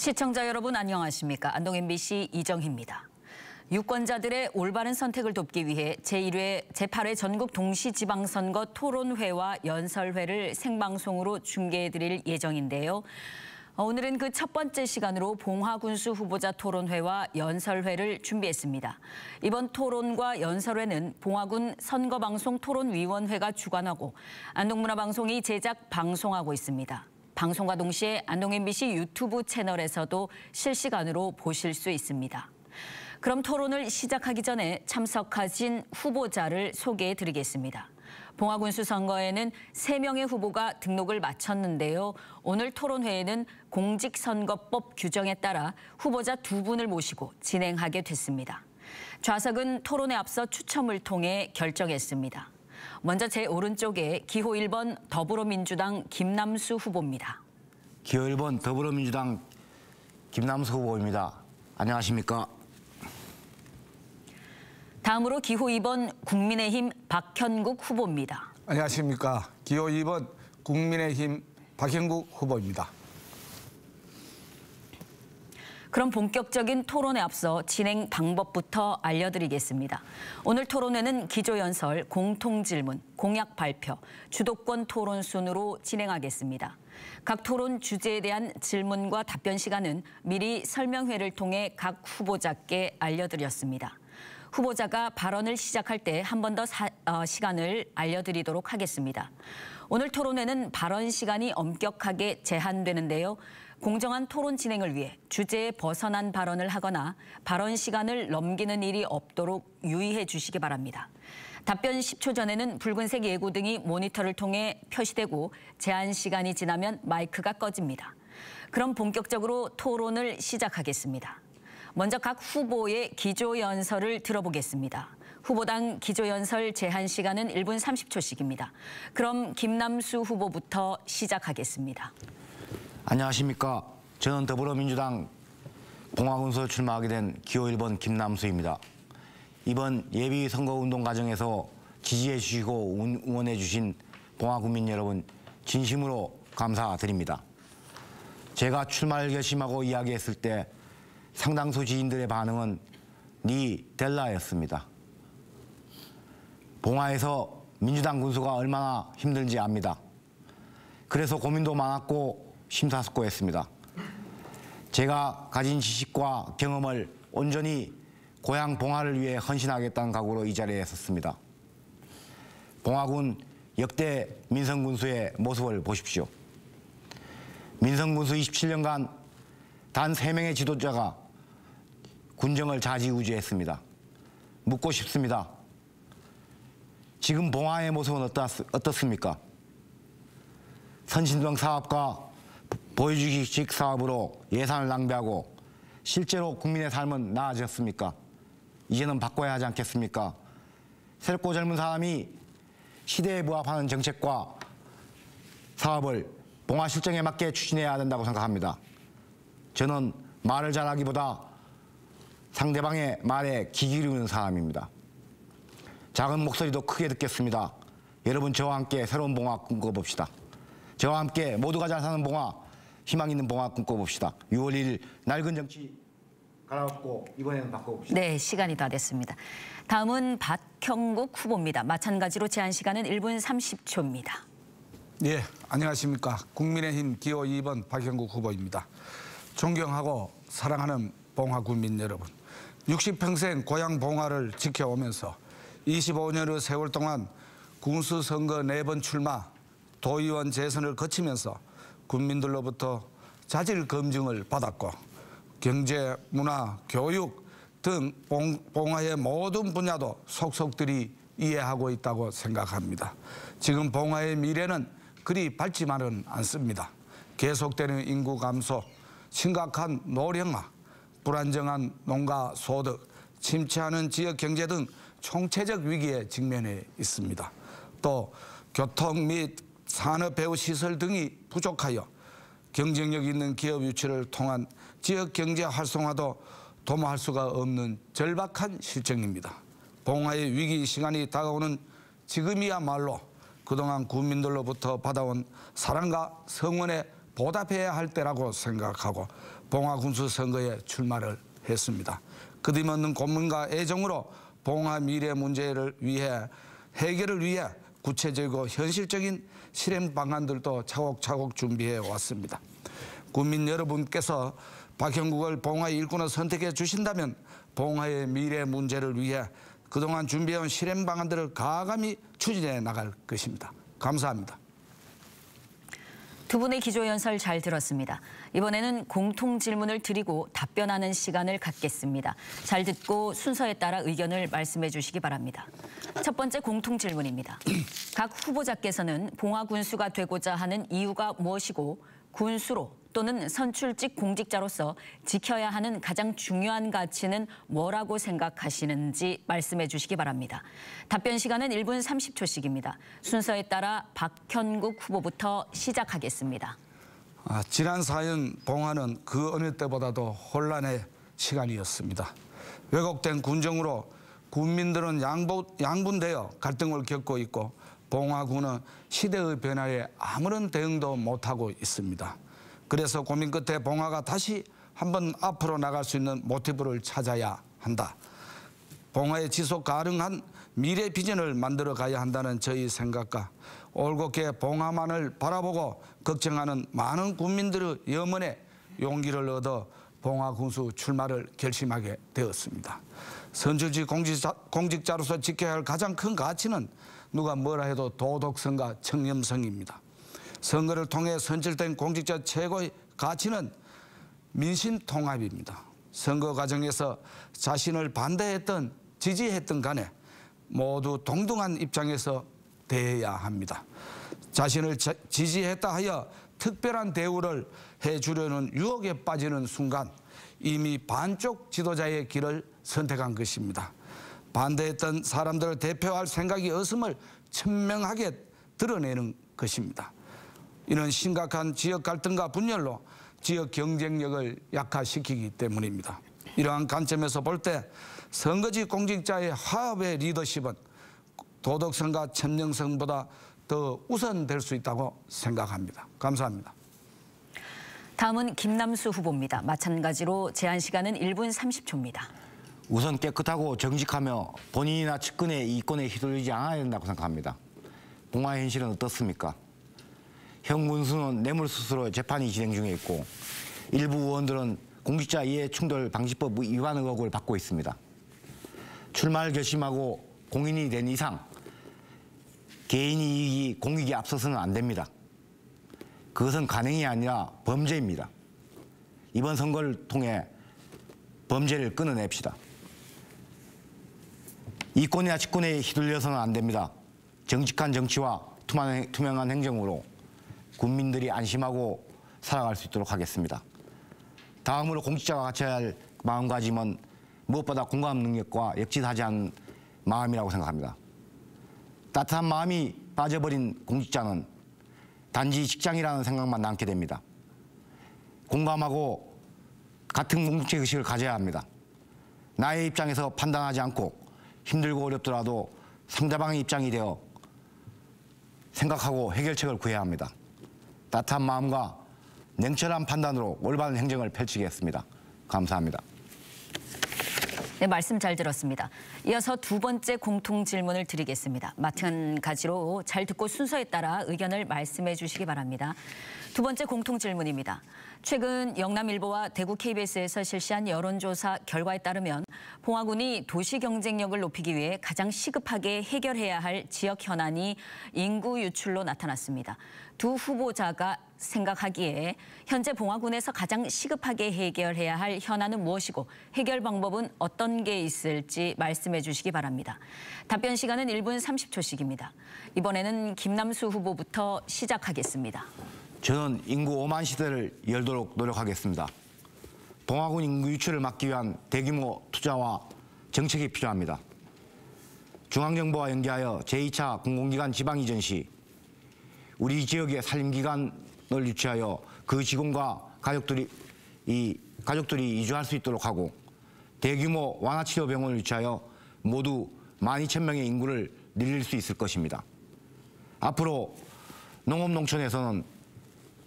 시청자 여러분 안녕하십니까? 안동 MBC 이정희입니다. 유권자들의 올바른 선택을 돕기 위해 제1회, 제8회 전국 동시지방선거 토론회와 연설회를 생방송으로 중계해드릴 예정인데요. 오늘은 그 첫 번째 시간으로 봉화군수 후보자 토론회와 연설회를 준비했습니다. 이번 토론과 연설회는 봉화군 선거방송 토론위원회가 주관하고 안동문화방송이 제작 방송하고 있습니다. 방송과 동시에 안동 MBC 유튜브 채널에서도 실시간으로 보실 수 있습니다. 그럼 토론을 시작하기 전에 참석하신 후보자를 소개해드리겠습니다. 봉화군수 선거에는 3명의 후보가 등록을 마쳤는데요. 오늘 토론회에는 공직선거법 규정에 따라 후보자 2분을 모시고 진행하게 됐습니다. 좌석은 토론에 앞서 추첨을 통해 결정했습니다. 먼저 제 오른쪽에 기호 1번 더불어민주당 김남수 후보입니다. 기호 1번 더불어민주당 김남수 후보입니다. 안녕하십니까? 다음으로 기호 2번 국민의힘 박현국 후보입니다. 안녕하십니까? 기호 2번 국민의힘 박현국 후보입니다. 그럼 본격적인 토론에 앞서 진행 방법부터 알려드리겠습니다. 오늘 토론회는 기조연설, 공통질문, 공약 발표, 주도권 토론 순으로 진행하겠습니다. 각 토론 주제에 대한 질문과 답변 시간은 미리 설명회를 통해 각 후보자께 알려드렸습니다. 후보자가 발언을 시작할 때 한 번 더 시간을 알려드리도록 하겠습니다. 오늘 토론회는 발언 시간이 엄격하게 제한되는데요. 공정한 토론 진행을 위해 주제에 벗어난 발언을 하거나 발언 시간을 넘기는 일이 없도록 유의해 주시기 바랍니다. 답변 10초 전에는 붉은색 예고등이 모니터를 통해 표시되고 제한 시간이 지나면 마이크가 꺼집니다. 그럼 본격적으로 토론을 시작하겠습니다. 먼저 각 후보의 기조연설을 들어보겠습니다. 후보당 기조연설 제한 시간은 1분 30초씩입니다. 그럼 김남수 후보부터 시작하겠습니다. 안녕하십니까? 저는 더불어민주당 봉화군수로 출마하게 된 기호 1번 김남수입니다. 이번 예비 선거운동 과정에서 지지해 주시고 응원해 주신 봉화군민 여러분 진심으로 감사드립니다. 제가 출마를 결심하고 이야기했을 때 상당수 지인들의 반응은 니 델라였습니다. 봉화에서 민주당 군수가 얼마나 힘든지 압니다. 그래서 고민도 많았고 심사숙고했습니다. 제가 가진 지식과 경험을 온전히 고향 봉화를 위해 헌신하겠다는 각오로 이 자리에 섰습니다. 봉화군 역대 민선군수의 모습을 보십시오. 민선군수 27년간 단 3명의 지도자가 군정을 좌지우지했습니다. 묻고 싶습니다. 지금 봉화의 모습은 어떻습니까? 선진동 사업과 보여주기식 사업으로 예산을 낭비하고 실제로 국민의 삶은 나아졌습니까? 이제는 바꿔야 하지 않겠습니까? 새롭고 젊은 사람이 시대에 부합하는 정책과 사업을 봉화 실정에 맞게 추진해야 된다고 생각합니다. 저는 말을 잘하기보다 상대방의 말에 귀 기울이는 사람입니다. 작은 목소리도 크게 듣겠습니다. 여러분 저와 함께 새로운 봉화 꿈꿔봅시다. 저와 함께 모두가 잘 사는 봉화, 희망 있는 봉화 꿈꿔봅시다. 6월 1일 낡은 정치 갈아엎고 이번에는 바꿔봅시다. 네, 시간이 다 됐습니다. 다음은 박형국 후보입니다. 마찬가지로 제한 시간은 1분 30초입니다. 예, 안녕하십니까? 국민의힘 기호 2번 박형국 후보입니다. 존경하고 사랑하는 봉화 군민 여러분, 60평생 고향 봉화를 지켜오면서 25년의 세월 동안 군수 선거 4번 출마, 도의원 재선을 거치면서 군민들로부터 자질 검증을 받았고 경제, 문화, 교육 등 봉화의 모든 분야도 속속들이 이해하고 있다고 생각합니다. 지금 봉화의 미래는 그리 밝지만은 않습니다. 계속되는 인구 감소, 심각한 노령화, 불안정한 농가 소득, 침체하는 지역 경제 등 총체적 위기에 직면해 있습니다. 또 교통 및 산업 배후 시설 등이 부족하여 경쟁력 있는 기업 유치를 통한 지역 경제 활성화도 도모할 수가 없는 절박한 실정입니다. 봉화의 위기 시간이 다가오는 지금이야말로 그동안 국민들로부터 받아온 사랑과 성원에 보답해야 할 때라고 생각하고 봉화군수 선거에 출마를 했습니다. 끝임없는 고민과 애정으로 봉화 미래 문제를 위해 해결을 위해 구체적이고 현실적인 실행 방안들도 차곡차곡 준비해 왔습니다. 국민 여러분께서 박형국을 봉화의 일꾼으로 선택해 주신다면 봉화의 미래 문제를 위해 그동안 준비해온 실행 방안들을 가감히 추진해 나갈 것입니다. 감사합니다. 두 분의 기조연설 잘 들었습니다. 이번에는 공통 질문을 드리고 답변하는 시간을 갖겠습니다. 잘 듣고 순서에 따라 의견을 말씀해 주시기 바랍니다. 첫 번째 공통 질문입니다. 각 후보자께서는 봉화 군수가 되고자 하는 이유가 무엇이고 군수로 또는 선출직 공직자로서 지켜야 하는 가장 중요한 가치는 뭐라고 생각하시는지 말씀해 주시기 바랍니다. 답변 시간은 1분 30초씩입니다. 순서에 따라 박현국 후보부터 시작하겠습니다. 지난 4년 봉화는 그 어느 때보다도 혼란의 시간이었습니다. 왜곡된 군정으로 군민들은 양분되어 갈등을 겪고 있고 봉화군은 시대의 변화에 아무런 대응도 못하고 있습니다. 그래서 고민 끝에 봉화가 다시 한번 앞으로 나갈 수 있는 모티브를 찾아야 한다. 봉화의 지속 가능한 미래 비전을 만들어 가야 한다는 저희 생각과 올곧게 봉화만을 바라보고 걱정하는 많은 국민들의 염원에 용기를 얻어 봉화군수 출마를 결심하게 되었습니다. 선출직 공직자로서 지켜야 할 가장 큰 가치는 누가 뭐라 해도 도덕성과 청렴성입니다. 선거를 통해 선출된 공직자 최고의 가치는 민심통합입니다. 선거 과정에서 자신을 반대했던 지지했던 간에 모두 동등한 입장에서 대해야 합니다. 자신을 지지했다 하여 특별한 대우를 해주려는 유혹에 빠지는 순간 이미 반쪽 지도자의 길을 선택한 것입니다. 반대했던 사람들을 대표할 생각이 없음을 천명하게 드러내는 것입니다. 이는 심각한 지역 갈등과 분열로 지역 경쟁력을 약화시키기 때문입니다. 이러한 관점에서 볼 때 선거직 공직자의 화합의 리더십은 도덕성과 천명성보다 더 우선될 수 있다고 생각합니다. 감사합니다. 다음은 김남수 후보입니다. 마찬가지로 제한 시간은 1분 30초입니다. 우선 깨끗하고 정직하며 본인이나 측근의 이권에 휘둘리지 않아야 된다고 생각합니다. 봉화 현실은 어떻습니까? 형 군수는 뇌물수수로 재판이 진행 중에 있고 일부 의원들은 공직자 이해충돌 방지법 위반 의혹을 받고 있습니다. 출마를 결심하고 공인이 된 이상 개인 이익이 공익에 앞서서는 안 됩니다. 그것은 간행이 아니라 범죄입니다. 이번 선거를 통해 범죄를 끊어냅시다. 이권이나 직권에 휘둘려서는 안 됩니다. 정직한 정치와 투명한 행정으로 국민들이 안심하고 살아갈 수 있도록 하겠습니다. 다음으로 공직자가 갖춰야 할 마음가짐은 무엇보다 공감 능력과 역지사지 않은 마음이라고 생각합니다. 따뜻한 마음이 빠져버린 공직자는 단지 직장이라는 생각만 남게 됩니다. 공감하고 같은 공직자 의식을 가져야 합니다. 나의 입장에서 판단하지 않고 힘들고 어렵더라도 상대방의 입장이 되어 생각하고 해결책을 구해야 합니다. 따뜻한 마음과 냉철한 판단으로 올바른 행정을 펼치겠습니다. 감사합니다. 네, 말씀 잘 들었습니다. 이어서 두 번째 공통 질문을 드리겠습니다. 마찬가지로 잘 듣고 순서에 따라 의견을 말씀해 주시기 바랍니다. 두 번째 공통 질문입니다. 최근 영남일보와 대구 KBS에서 실시한 여론조사 결과에 따르면 봉화군이 도시 경쟁력을 높이기 위해 가장 시급하게 해결해야 할 지역 현안이 인구 유출로 나타났습니다. 두 후보자가 생각하기에 현재 봉화군에서 가장 시급하게 해결해야 할 현안은 무엇이고 해결 방법은 어떤 게 있을지 말씀해 주시기 바랍니다. 답변 시간은 1분 30초씩입니다. 이번에는 김남수 후보부터 시작하겠습니다. 저는 인구 5만 시대를 열도록 노력하겠습니다. 봉화군 인구 유출을 막기 위한 대규모 투자와 정책이 필요합니다. 중앙정부와 연계하여 제2차 공공기관 지방 이전 시 우리 지역의 산림기관을 유치하여 그 직원과 가족들이 이주할 수 있도록 하고 대규모 완화치료병원을 유치하여 모두 12,000명의 인구를 늘릴 수 있을 것입니다. 앞으로 농업 농촌에서는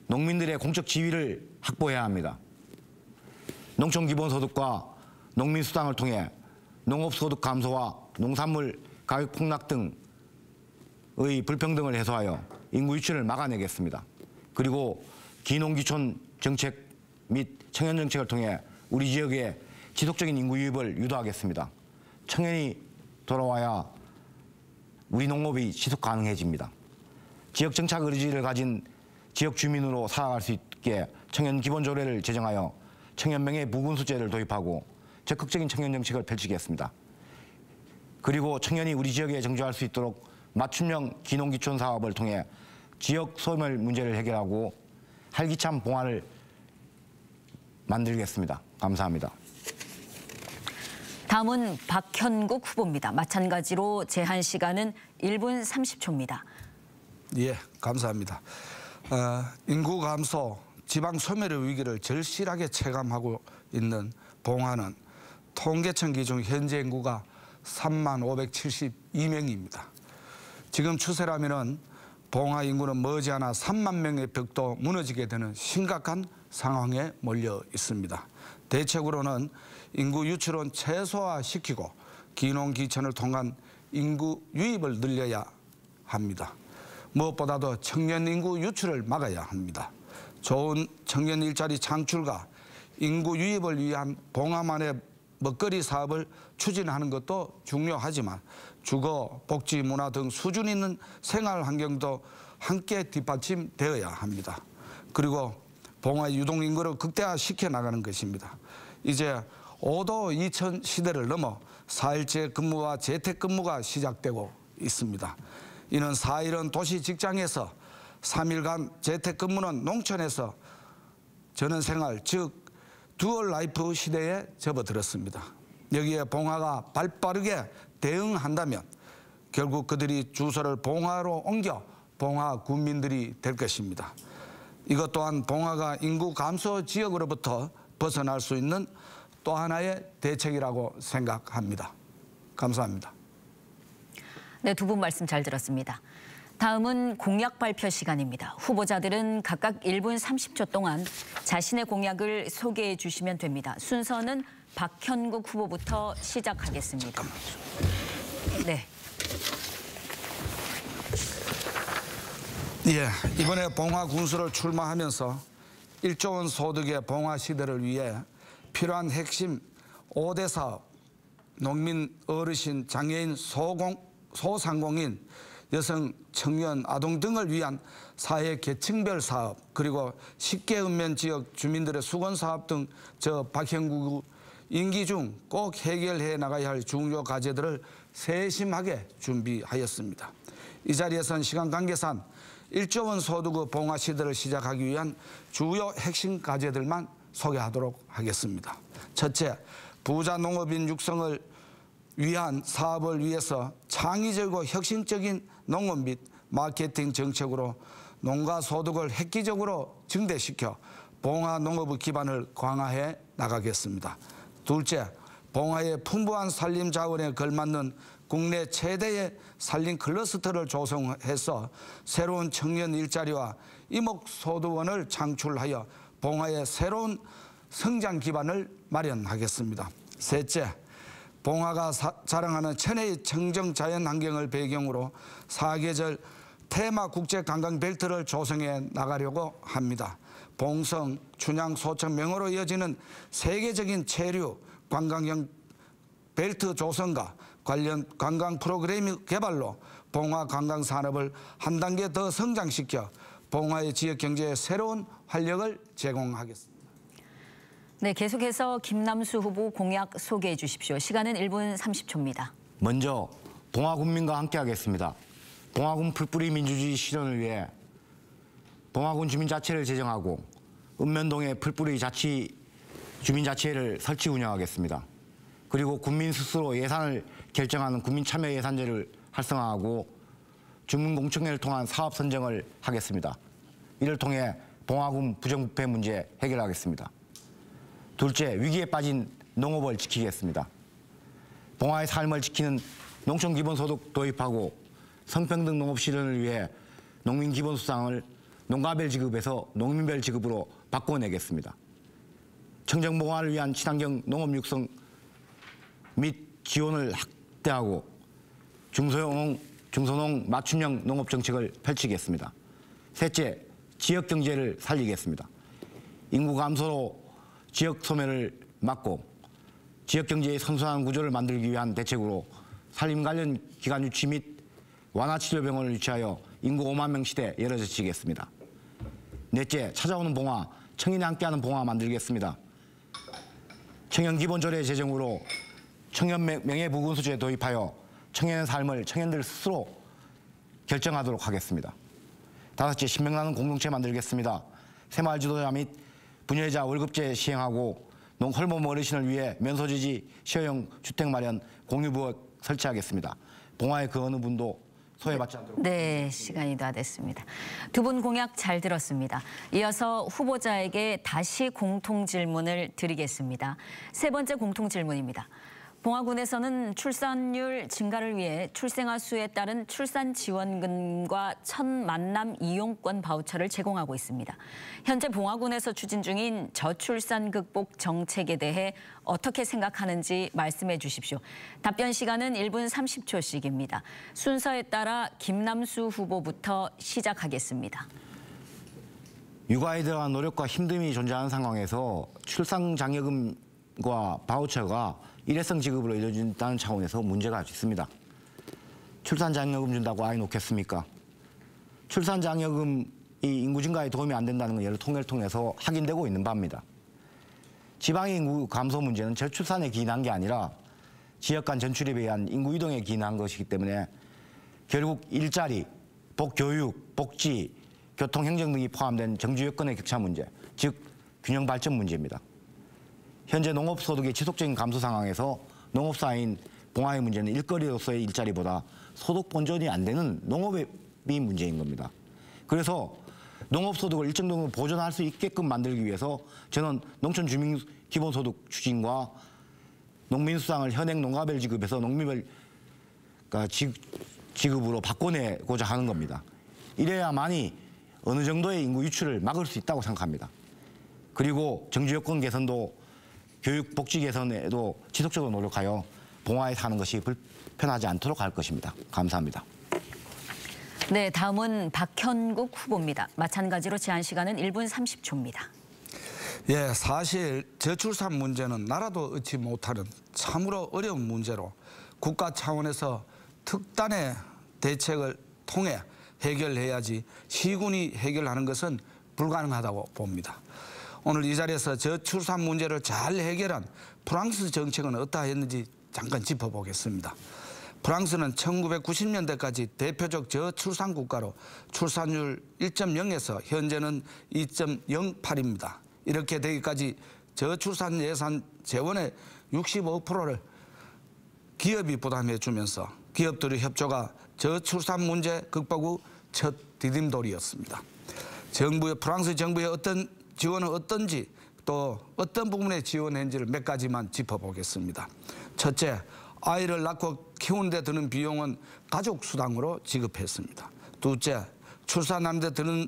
농민들의 공적 지위를 확보해야 합니다. 농촌 기본소득과 농민수당을 통해 농업소득 감소와 농산물 가격 폭락 등의 불평등을 해소하여 인구 유출을 막아내겠습니다. 그리고 기농기촌 정책 및 청년 정책을 통해 우리 지역에 지속적인 인구 유입을 유도하겠습니다. 청년이 돌아와야 우리 농업이 지속 가능해집니다. 지역 정착 의지를 가진 지역 주민으로 살아갈 수 있게 청년 기본조례를 제정하여 청년 명예 무군수제를 도입하고 적극적인 청년 정책을 펼치겠습니다. 그리고 청년이 우리 지역에 정주할 수 있도록 맞춤형 기농기촌 사업을 통해 지역 소멸 문제를 해결하고 활기찬 봉화를 만들겠습니다. 감사합니다. 다음은 박현국 후보입니다. 마찬가지로 제한 시간은 1분 30초입니다. 예, 감사합니다. 인구 감소, 지방 소멸의 위기를 절실하게 체감하고 있는 봉화는 통계청 기준 현재 인구가 35,572명입니다. 지금 추세라면은 봉화 인구는 머지않아 3만 명의 벽도 무너지게 되는 심각한 상황에 몰려 있습니다. 대책으로는 인구 유출은 최소화시키고 기농기촌을 통한 인구 유입을 늘려야 합니다. 무엇보다도 청년 인구 유출을 막아야 합니다. 좋은 청년 일자리 창출과 인구 유입을 위한 봉화만의 먹거리 사업을 추진하는 것도 중요하지만 주거, 복지, 문화 등 수준 있는 생활 환경도 함께 뒷받침되어야 합니다. 그리고 봉화의 유동 인구를 극대화시켜 나가는 것입니다. 이제 5도 2천 시대를 넘어 4일제 근무와 재택근무가 시작되고 있습니다. 이는 4일은 도시 직장에서 3일간 재택근무는 농촌에서 전원생활, 즉 듀얼 라이프 시대에 접어들었습니다. 여기에 봉화가 발빠르게 대응한다면 결국 그들이 주소를 봉화로 옮겨 봉화 군민들이 될 것입니다. 이것 또한 봉화가 인구 감소 지역으로부터 벗어날 수 있는 또 하나의 대책이라고 생각합니다. 감사합니다. 네, 두 분 말씀 잘 들었습니다. 다음은 공약 발표 시간입니다. 후보자들은 각각 1분 30초 동안 자신의 공약을 소개해 주시면 됩니다. 순서는 박현국 후보부터 시작하겠습니다. 네. 예, 이번에 봉화 군수를 출마하면서 1조 원 소득의 봉화 시대를 위해 필요한 핵심 5대 사업, 농민, 어르신, 장애인, 소상공인, 여성, 청년, 아동 등을 위한 사회 계층별 사업, 그리고 식계읍면 지역 주민들의 수건 사업 등 저 박형국 임기 중 꼭 해결해 나가야 할 중요 과제들을 세심하게 준비하였습니다. 이 자리에선 시간 관계상 1조 원 소득의 봉화 시대를 시작하기 위한 주요 핵심 과제들만 소개하도록 하겠습니다. 첫째, 부자 농업인 육성을 위한 사업을 위해서 창의적이고 혁신적인 농업 및 마케팅 정책으로 농가 소득을 획기적으로 증대시켜 봉화 농업의 기반을 강화해 나가겠습니다. 둘째, 봉화의 풍부한 산림 자원에 걸맞는 국내 최대의 산림 클러스터를 조성해서 새로운 청년 일자리와 이목소득원을 창출하여 봉화의 새로운 성장 기반을 마련하겠습니다. 셋째, 봉화가 자랑하는 천혜의 청정 자연 환경을 배경으로 사계절 테마 국제 관광 벨트를 조성해 나가려고 합니다. 봉성, 춘향, 소청, 명호로 이어지는 세계적인 체류 관광형 벨트 조성과 관련 관광 프로그램 개발로 봉화 관광 산업을 한 단계 더 성장시켜 봉화의 지역 경제에 새로운 활력을 제공하겠습니다. 네, 계속해서 김남수 후보 공약 소개해 주십시오. 시간은 1분 30초입니다. 먼저 봉화군민과 함께하겠습니다. 봉화군 풀뿌리 민주주의 실현을 위해 봉화군 주민자치를 제정하고 읍면동에 풀뿌리 주민자치회를 설치 운영하겠습니다. 그리고 국민 스스로 예산을 결정하는 국민참여예산제를 활성화하고 주민공청회를 통한 사업 선정을 하겠습니다. 이를 통해 봉화군 부정부패 문제 해결하겠습니다. 둘째, 위기에 빠진 농업을 지키겠습니다. 봉화의 삶을 지키는 농촌 기본소득 도입하고 성평등 농업 실현을 위해 농민 기본수당을 농가별 지급에서 농민별 지급으로 바꿔내겠습니다. 청정봉화를 위한 친환경 농업 육성 및 지원을 확대하고 중소농 맞춤형 농업 정책을 펼치겠습니다. 셋째, 지역 경제를 살리겠습니다. 인구 감소로 지역 소멸을 막고 지역 경제의 선순환 구조를 만들기 위한 대책으로 산림 관련 기관 유치 및 완화 치료 병원을 유치하여 인구 5만 명 시대 열어젖히겠습니다. 넷째, 찾아오는 봉화, 청년이 함께하는 봉화 만들겠습니다. 청년 기본조례 제정으로 청년 명예부군수제 도입하여 청년의 삶을 청년들 스스로 결정하도록 하겠습니다. 다섯째, 신명나는 공동체 만들겠습니다. 새마을 지도자 및 부녀자 월급제 시행하고 홀몸 어르신을 위해 면소지지 시어형 주택 마련 공유부엌 설치하겠습니다. 봉화의 그 어느 분도 소외받지 않도록. 네, 시간이 다 됐습니다. 두 분 공약 잘 들었습니다. 이어서 후보자에게 다시 공통 질문을 드리겠습니다. 세 번째 공통 질문입니다. 봉화군에서는 출산율 증가를 위해 출생아 수에 따른 출산 지원금과 첫 만남 이용권 바우처를 제공하고 있습니다. 현재 봉화군에서 추진 중인 저출산 극복 정책에 대해 어떻게 생각하는지 말씀해 주십시오. 답변 시간은 1분 30초씩입니다. 순서에 따라 김남수 후보부터 시작하겠습니다. 육아에 대한 노력과 힘듦이 존재하는 상황에서 출산장려금과 바우처가 일회성 지급으로 이루어진다는 차원에서 문제가 있습니다. 출산장려금 준다고 아이 놓겠습니까? 출산장려금이 인구 증가에 도움이 안 된다는 건 여러 통계를 통해서 확인되고 있는 바입니다. 지방의 인구 감소 문제는 저출산에 기인한 게 아니라 지역 간 전출입에 의한 인구 이동에 기인한 것이기 때문에 결국 일자리, 복교육, 복지, 교통, 행정 등이 포함된 정주 여건의 격차 문제, 즉 균형 발전 문제입니다. 현재 농업소득의 지속적인 감소 상황에서 농업사인 봉화의 문제는 일거리로서의 일자리보다 소득 본전이 안 되는 농업이 문제인 겁니다. 그래서 농업소득을 일정 정도 보존할 수 있게끔 만들기 위해서 저는 농촌주민 기본소득 추진과 농민수당을 현행 농가별 지급에서 농민별 지급으로 바꿔내고자 하는 겁니다. 이래야만이 어느 정도의 인구 유출을 막을 수 있다고 생각합니다. 그리고 정주여건 개선도 교육, 복지 개선에도 지속적으로 노력하여 봉화에 사는 것이 불편하지 않도록 할 것입니다. 감사합니다. 네, 다음은 박현국 후보입니다. 마찬가지로 제한 시간은 1분 30초입니다. 예, 사실 저출산 문제는 나라도 얻지 못하는 참으로 어려운 문제로 국가 차원에서 특단의 대책을 통해 해결해야지 시군이 해결하는 것은 불가능하다고 봅니다. 오늘 이 자리에서 저출산 문제를 잘 해결한 프랑스 정책은 어떠했는지 잠깐 짚어보겠습니다. 프랑스는 1990년대까지 대표적 저출산 국가로 출산율 1.0에서 현재는 2.08입니다. 이렇게 되기까지 저출산 예산 재원의 65%를 기업이 부담해 주면서 기업들의 협조가 저출산 문제 극복 후 첫 디딤돌이었습니다. 프랑스 정부의 어떤 지원은 어떤지 또 어떤 부분에 지원했는지를 몇 가지만 짚어보겠습니다. 첫째, 아이를 낳고 키우는 데 드는 비용은 가족수당으로 지급했습니다. 둘째, 출산하는 데 드는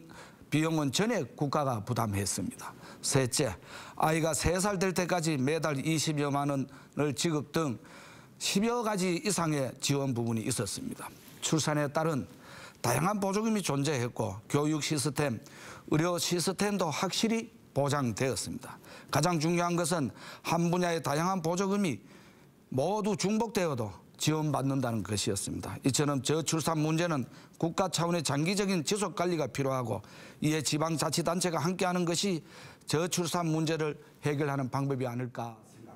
비용은 전액 국가가 부담했습니다. 셋째, 아이가 3살 될 때까지 매달 20여만 원을 지급 등 10여 가지 이상의 지원 부분이 있었습니다. 출산에 따른 다양한 보조금이 존재했고 교육 시스템, 의료 시스템도 확실히 보장되었습니다. 가장 중요한 것은 한 분야의 다양한 보조금이 모두 중복되어도 지원받는다는 것이었습니다. 이처럼 저출산 문제는 국가 차원의 장기적인 지속관리가 필요하고 이에 지방자치단체가 함께하는 것이 저출산 문제를 해결하는 방법이 아닐까 생각합니다.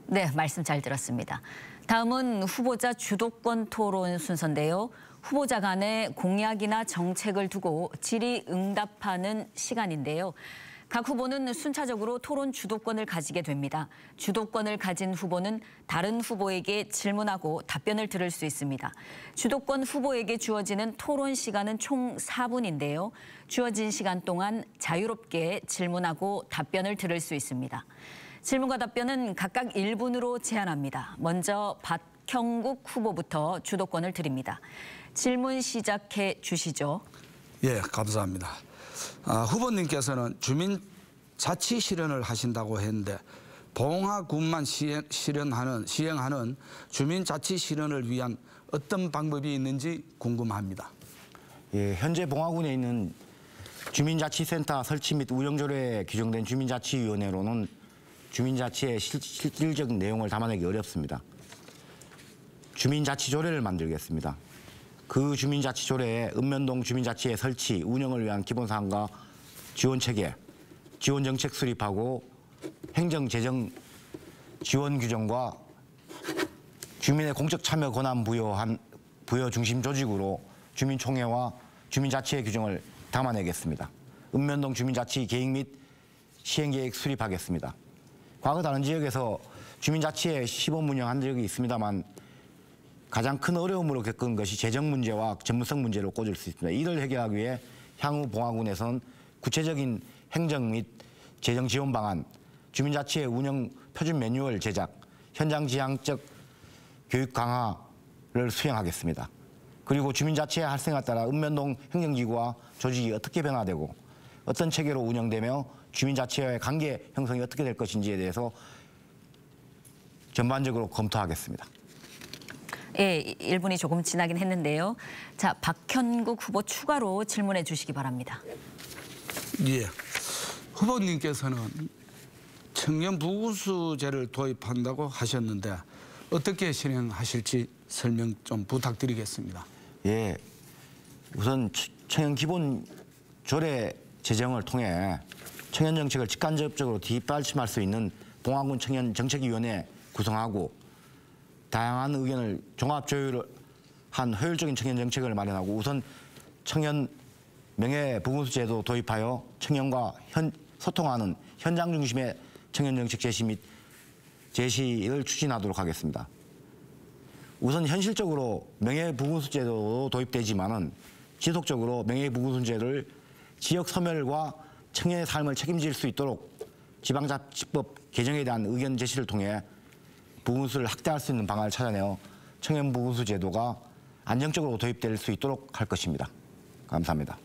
네, 말씀 잘 들었습니다. 다음은 후보자 주도권 토론 순서인데요. 후보자 간의 공약이나 정책을 두고 질의응답하는 시간인데요. 각 후보는 순차적으로 토론 주도권을 가지게 됩니다. 주도권을 가진 후보는 다른 후보에게 질문하고 답변을 들을 수 있습니다. 주도권 후보에게 주어지는 토론 시간은 총 4분인데요. 주어진 시간 동안 자유롭게 질문하고 답변을 들을 수 있습니다. 질문과 답변은 각각 1분으로 제한합니다. 먼저 박형국 후보부터 주도권을 드립니다. 질문 시작해 주시죠. 예, 감사합니다. 후보님께서는 주민 자치 실현을 하신다고 했는데 봉화군만 시행하는 주민자치 실현을 위한 어떤 방법이 있는지 궁금합니다. 예, 현재 봉화군에 있는 주민자치센터 설치 및 운영조례에 규정된 주민자치위원회로는 주민자치의 실질적 내용을 담아내기 어렵습니다. 주민자치조례를 만들겠습니다. 그 주민자치조례에 읍면동 주민자치의 설치, 운영을 위한 기본사항과 지원체계, 지원정책 수립하고 행정재정 지원 규정과 주민의 공적 참여 권한 부여 중심 조직으로 주민총회와 주민자치의 규정을 담아내겠습니다. 읍면동 주민자치 계획 및 시행계획 수립하겠습니다. 과거 다른 지역에서 주민자치의 시범 운영한 적이 있습니다만 가장 큰 어려움으로 겪은 것이 재정 문제와 전문성 문제로 꽂을 수 있습니다. 이를 해결하기 위해 향후 봉화군에선 구체적인 행정 및 재정 지원 방안, 주민자치의 운영 표준 매뉴얼 제작, 현장 지향적 교육 강화를 수행하겠습니다. 그리고 주민자치의 활성화에 따라 읍면동 행정기구와 조직이 어떻게 변화되고 어떤 체계로 운영되며 주민자치와의 관계 형성이 어떻게 될 것인지에 대해서 전반적으로 검토하겠습니다. 예, 1분이 조금 지나긴 했는데요. 자, 박현국 후보 추가로 질문해 주시기 바랍니다. 예. 후보님께서는 청년 부군수제를 도입한다고 하셨는데 어떻게 진행하실지 설명 좀 부탁드리겠습니다. 예, 우선 청년 기본 조례 제정을 통해 청년 정책을 직간접적으로 뒷받침할 수 있는 봉화군 청년 정책위원회 구성하고 다양한 의견을 종합 조율한 효율적인 청년 정책을 마련하고 우선 청년 명예 부군수 제도 도입하여 청년과 소통하는 현장 중심의 청년 정책 제시를 추진하도록 하겠습니다. 우선 현실적으로 명예부군수 제도도 도입되지만은 지속적으로 명예부군수제를 지역 소멸과 청년의 삶을 책임질 수 있도록 지방자치법 개정에 대한 의견 제시를 통해 부군수를 확대할 수 있는 방안을 찾아내어 청년부군수 제도가 안정적으로 도입될 수 있도록 할 것입니다. 감사합니다.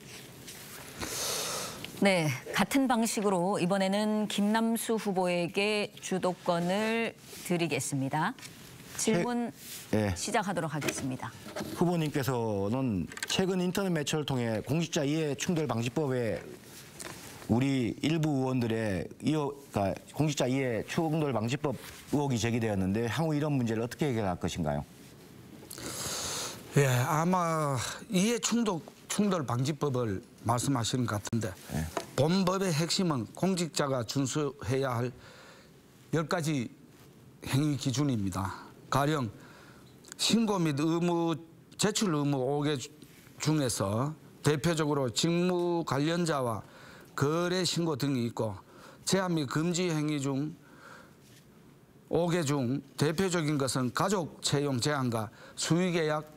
네, 같은 방식으로 이번에는 김남수 후보에게 주도권을 드리겠습니다. 질문 예. 시작하도록 하겠습니다. 후보님께서는 최근 인터넷 매체를 통해 공직자 이해 충돌 방지법에 우리 일부 의원들의 그러니까 공직자 이해 충돌 방지법 의혹이 제기되었는데 향후 이런 문제를 어떻게 해결할 것인가요? 예, 아마 이해 충돌 방지법을 말씀하시는 것 같은데 네. 본법의 핵심은 공직자가 준수해야 할 10가지 행위 기준입니다. 가령 신고 및 제출 의무 5개 중에서 대표적으로 직무 관련자와 거래 신고 등이 있고 제한 및 금지 행위 중 5개 중 대표적인 것은 가족 채용 제한과 수의계약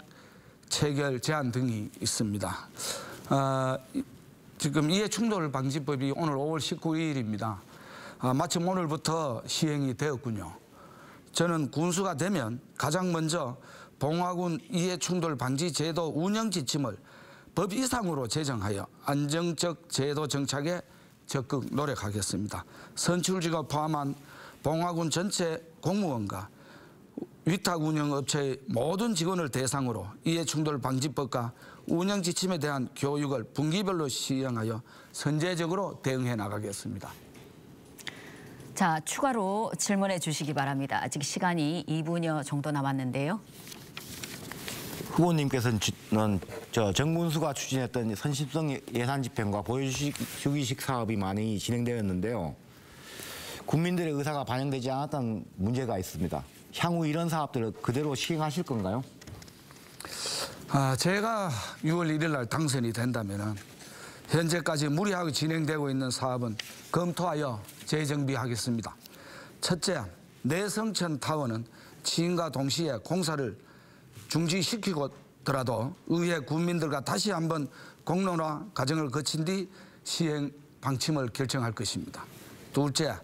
체결 제한 등이 있습니다. 지금 이해충돌 방지법이 오늘 5월 19일입니다. 마침 오늘부터 시행이 되었군요. 저는 군수가 되면 가장 먼저 봉화군 이해충돌 방지 제도 운영 지침을 법 이상으로 제정하여 안정적 제도 정착에 적극 노력하겠습니다. 선출직을 포함한 봉화군 전체 공무원과 위탁 운영업체의 모든 직원을 대상으로 이해충돌 방지법과 운영 지침에 대한 교육을 분기별로 시행하여 선제적으로 대응해 나가겠습니다. 자, 추가로 질문해 주시기 바랍니다. 아직 시간이 2분여 정도 남았는데요. 후보님께서는 정군수가 추진했던 선심성 예산 집행과 보여주기식 사업이 많이 진행되었는데요. 국민들의 의사가 반영되지 않았다는 문제가 있습니다. 향후 이런 사업들을 그대로 시행하실 건가요? 제가 6월 1일 날 당선이 된다면 현재까지 무리하게 진행되고 있는 사업은 검토하여 재정비하겠습니다. 첫째, 내성천 타워는 취임과 동시에 공사를 중지시키고더라도 의회 국민들과 다시 한번 공론화 과정을 거친 뒤 시행 방침을 결정할 것입니다. 둘째,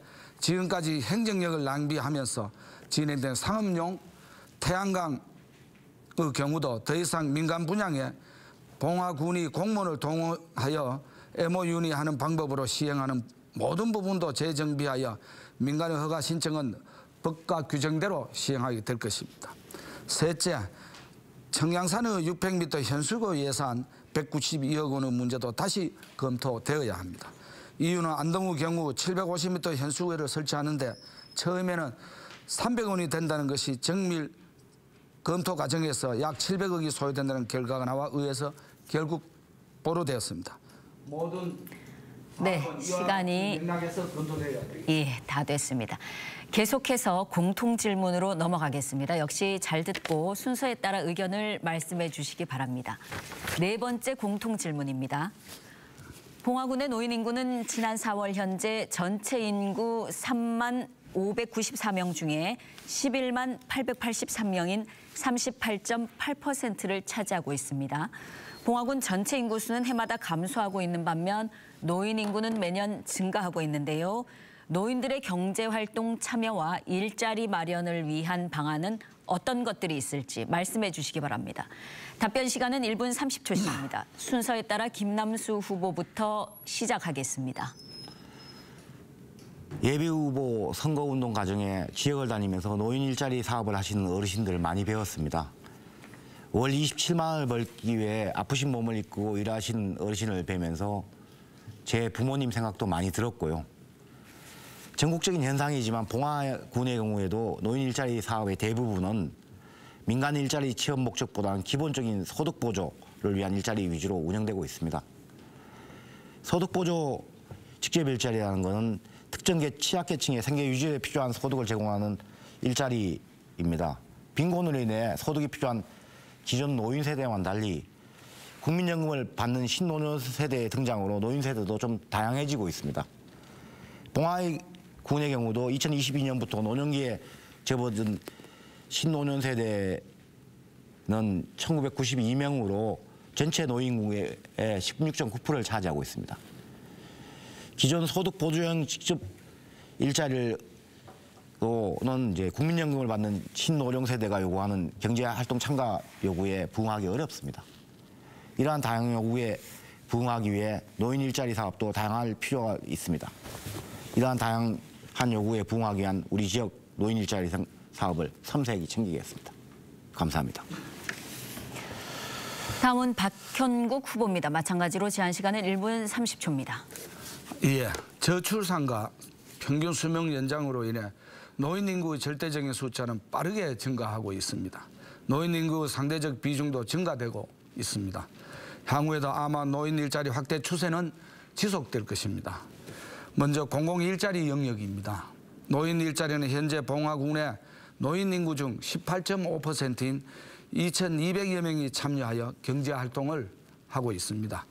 지금까지 행정력을 낭비하면서 진행된 상업용 태양광의 경우도 더 이상 민간 분양에 봉화군이 공무원을 동원하여 MOU니 하는 방법으로 시행하는 모든 부분도 재정비하여 민간의 허가 신청은 법과 규정대로 시행하게 될 것입니다. 셋째, 청량산의 600m 현수교 예산 192억 원의 문제도 다시 검토되어야 합니다. 이유는 안동의 경우 750m 현수교를 설치하는데 처음에는 300원이 된다는 것이 정밀 검토 과정에서 약 700억이 소요된다는 결과가 나와 의회에서 결국 보류되었습니다. 모든 네, 시간이 다 됐습니다. 계속해서 공통 질문으로 넘어가겠습니다. 역시 잘 듣고 순서에 따라 의견을 말씀해 주시기 바랍니다. 네 번째 공통 질문입니다. 봉화군의 노인 인구는 지난 4월 현재 전체 인구 3만 594명 중에 11만 883명인 38.8%를 차지하고 있습니다. 봉화군 전체 인구수는 해마다 감소하고 있는 반면 노인 인구는 매년 증가하고 있는데요. 노인들의 경제활동 참여와 일자리 마련을 위한 방안은 어떤 것들이 있을지 말씀해 주시기 바랍니다. 답변 시간은 1분 30초씩입니다. 순서에 따라 김남수 후보부터 시작하겠습니다. 예비후보 선거운동 과정에 지역을 다니면서 노인 일자리 사업을 하시는 어르신들을 많이 배웠습니다. 월 27만 원을 벌기 위해 아프신 몸을 이끌고 일하시는 어르신을 뵈면서 제 부모님 생각도 많이 들었고요. 전국적인 현상이지만 봉화군의 경우에도 노인 일자리 사업의 대부분은 민간 일자리 취업 목적보다는 기본적인 소득보조를 위한 일자리 위주로 운영되고 있습니다. 소득보조 직접 일자리라는 것은 특정 취약계층의 생계 유지에 필요한 소득을 제공하는 일자리입니다. 빈곤으로 인해 소득이 필요한 기존 노인 세대와는 달리 국민연금을 받는 신노년 세대의 등장으로 노인 세대도 좀 다양해지고 있습니다. 봉화군의 경우도 2022년부터 노년기에 접어든 신노년 세대는 1992명으로 전체 노인 인구의 16.9%를 차지하고 있습니다. 기존 소득 보조형 직접 일자리는 이제 국민연금을 받는 신노령 세대가 요구하는 경제활동 참가 요구에 부응하기 어렵습니다. 이러한 다양한 요구에 부응하기 위해 노인 일자리 사업도 다양할 필요가 있습니다. 이러한 다양한 요구에 부응하기 위한 우리 지역 노인 일자리 사업을 섬세하게 챙기겠습니다. 감사합니다. 다음은 박현국 후보입니다. 마찬가지로 제한 시간은 1분 30초입니다. 예, 저출산과 평균 수명 연장으로 인해 노인 인구의 절대적인 숫자는 빠르게 증가하고 있습니다. 노인 인구 상대적 비중도 증가되고 있습니다. 향후에도 아마 노인 일자리 확대 추세는 지속될 것입니다. 먼저 공공일자리 영역입니다. 노인 일자리는 현재 봉화군의 노인 인구 중 18.5%인 2,200여 명이 참여하여 경제활동을 하고 있습니다.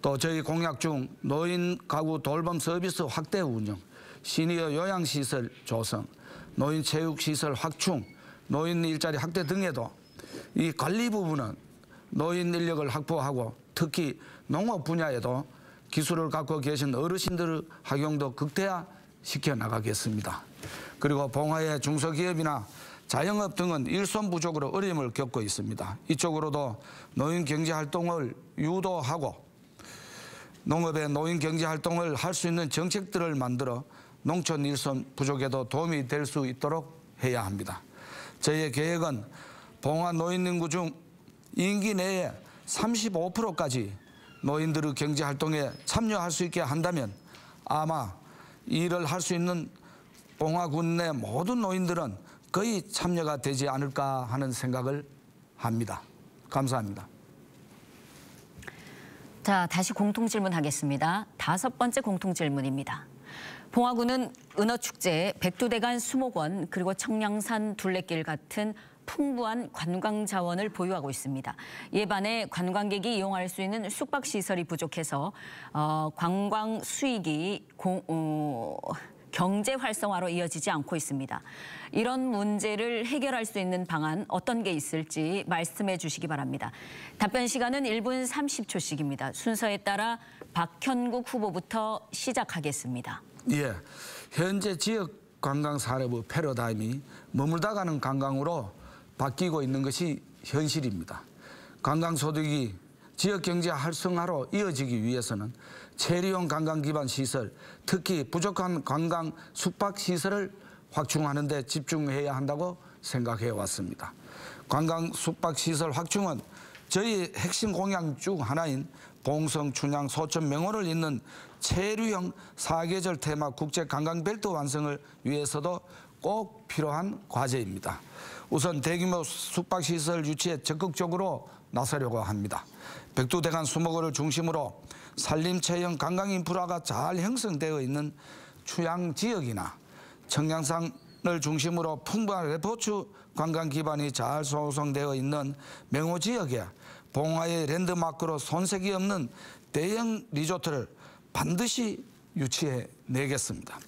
또 저희 공약 중 노인 가구 돌봄 서비스 확대 운영, 시니어 요양시설 조성, 노인 체육시설 확충, 노인 일자리 확대 등에도 이 관리 부분은 노인 인력을 확보하고 특히 농업 분야에도 기술을 갖고 계신 어르신들의 활용도 극대화시켜 나가겠습니다. 그리고 봉화의 중소기업이나 자영업 등은 일손 부족으로 어려움을 겪고 있습니다. 이쪽으로도 노인 경제활동을 유도하고 농업의 노인 경제활동을 할 수 있는 정책들을 만들어 농촌 일손 부족에도 도움이 될 수 있도록 해야 합니다. 저희의 계획은 봉화 노인 인구 중 임기 내에 35%까지 노인들의 경제활동에 참여할 수 있게 한다면 아마 일을 할 수 있는 봉화군 내 모든 노인들은 거의 참여가 되지 않을까 하는 생각을 합니다. 감사합니다. 자, 다시 공통질문 하겠습니다. 다섯 번째 공통질문입니다. 봉화군은 은어축제, 백두대간 수목원, 그리고 청량산 둘레길 같은 풍부한 관광 자원을 보유하고 있습니다. 이에 반해 관광객이 이용할 수 있는 숙박시설이 부족해서 관광 수익이 경제 활성화로 이어지지 않고 있습니다. 이런 문제를 해결할 수 있는 방안 어떤 게 있을지 말씀해 주시기 바랍니다. 답변 시간은 1분 30초씩입니다. 순서에 따라 박현국 후보부터 시작하겠습니다. 예, 현재 지역 관광 산업의 패러다임이 머물다 가는 관광으로 바뀌고 있는 것이 현실입니다. 관광 소득이 지역 경제 활성화로 이어지기 위해서는 체류형 관광 기반 시설, 특히 부족한 관광 숙박 시설을 확충하는 데 집중해야 한다고 생각해 왔습니다. 관광 숙박 시설 확충은 저희 핵심 공약 중 하나인 봉성, 춘향, 소천, 명호를 잇는 체류형 사계절 테마 국제 관광벨트 완성을 위해서도 꼭 필요한 과제입니다. 우선 대규모 숙박시설 유치에 적극적으로 나서려고 합니다. 백두대간 수목원을 중심으로 산림체형 관광 인프라가 잘 형성되어 있는 추양 지역이나 청량산을 중심으로 풍부한 레포츠 관광 기반이 잘 조성되어 있는 명호 지역에 봉화의 랜드마크로 손색이 없는 대형 리조트를 반드시 유치해 내겠습니다.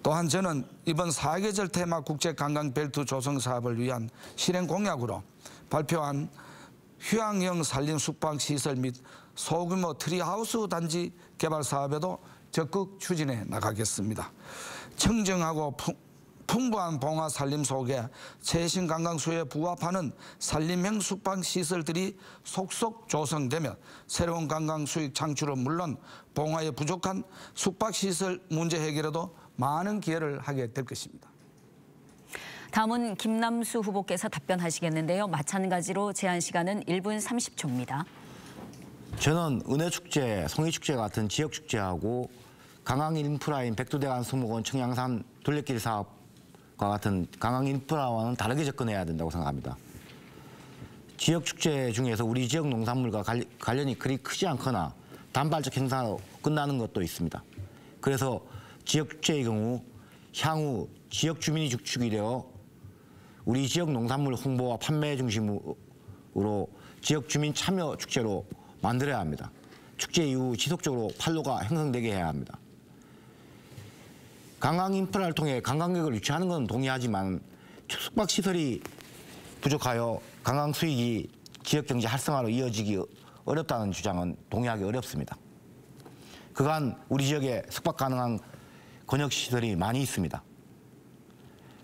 또한 저는 이번 사계절 테마 국제 관광 벨트 조성 사업을 위한 실행 공약으로 발표한 휴양형 산림 숙박 시설 및 소규모 트리하우스 단지 개발 사업에도 적극 추진해 나가겠습니다. 청정하고 풍부한 봉화 산림 속에 최신 관광수에 부합하는 산림형 숙박 시설들이 속속 조성되면 새로운 관광 수익 창출은 물론 봉화의 부족한 숙박 시설 문제 해결에도 많은 기여를 하게 될 것입니다. 다음은 김남수 후보께서 답변하시겠는데요. 마찬가지로 제한 시간은 1분 30초입니다. 저는 은혜축제, 성의축제 같은 지역축제하고 관광 인프라인 백두대간 수목원, 청량산 둘레길 사업과 같은 관광 인프라와는 다르게 접근해야 된다고 생각합니다. 지역축제 중에서 우리 지역 농산물과 관련이 그리 크지 않거나 단발적 행사로 끝나는 것도 있습니다. 그래서 지역축제의 경우 향후 지역 주민이 주축이 되어 우리 지역 농산물 홍보와 판매 중심으로 지역 주민 참여 축제로 만들어야 합니다. 축제 이후 지속적으로 판로가 형성되게 해야 합니다. 관광 인프라를 통해 관광객을 유치하는 건 동의하지만 숙박시설이 부족하여 관광 수익이 지역 경제 활성화로 이어지기 어렵다는 주장은 동의하기 어렵습니다. 그간 우리 지역에 숙박 가능한 권역시설이 많이 있습니다.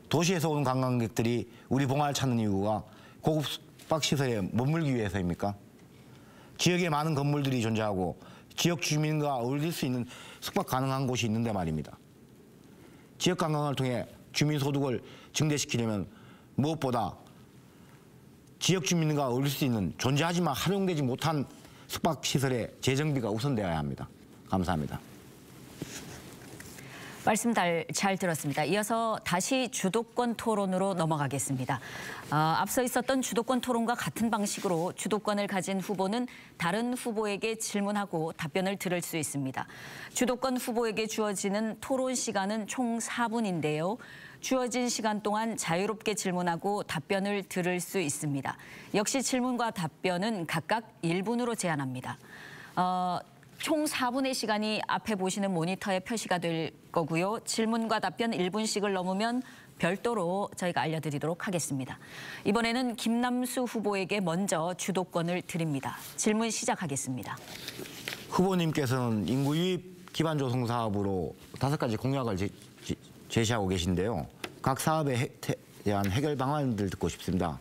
도시에서 오는 관광객들이 우리 봉화를 찾는 이유가 고급 숙박시설에 머물기 위해서입니까? 지역에 많은 건물들이 존재하고 지역 주민과 어울릴 수 있는 숙박 가능한 곳이 있는데 말입니다. 지역 관광을 통해 주민 소득을 증대시키려면 무엇보다 지역 주민과 어울릴 수 있는 존재하지만 활용되지 못한 숙박시설의 재정비가 우선되어야 합니다. 감사합니다. 말씀 잘 들었습니다. 이어서 다시 주도권 토론으로 넘어가겠습니다. 앞서 있었던 주도권 토론과 같은 방식으로 주도권을 가진 후보는 다른 후보에게 질문하고 답변을 들을 수 있습니다. 주도권 후보에게 주어지는 토론 시간은 총 4분인데요. 주어진 시간 동안 자유롭게 질문하고 답변을 들을 수 있습니다. 역시 질문과 답변은 각각 1분으로 제한합니다. 총 4분의 시간이 앞에 보시는 모니터에 표시가 될 거고요. 질문과 답변 1분씩을 넘으면 별도로 저희가 알려드리도록 하겠습니다. 이번에는 김남수 후보에게 먼저 주도권을 드립니다. 질문 시작하겠습니다. 후보님께서는 인구 유입 기반 조성 사업으로 5가지 공약을 제시하고 계신데요. 각 사업에 대한 해결 방안들 듣고 싶습니다.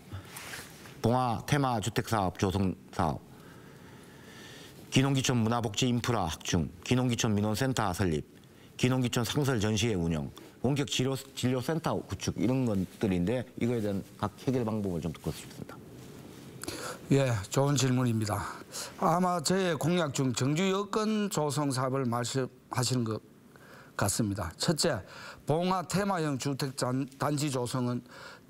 봉화 테마 주택 사업 조성 사업, 기농기촌 문화복지 인프라 확충, 기농기촌 민원센터 설립, 기농기촌 상설 전시회 운영, 원격 진료센터 구축 이런 것들인데 이거에 대한 각 해결 방법을 좀 듣고 싶습니다. 예, 좋은 질문입니다. 아마 저의 공약 중 정주 여건 조성 사업을 말씀하시는 것 같습니다. 첫째, 봉화 테마형 주택 단지 조성은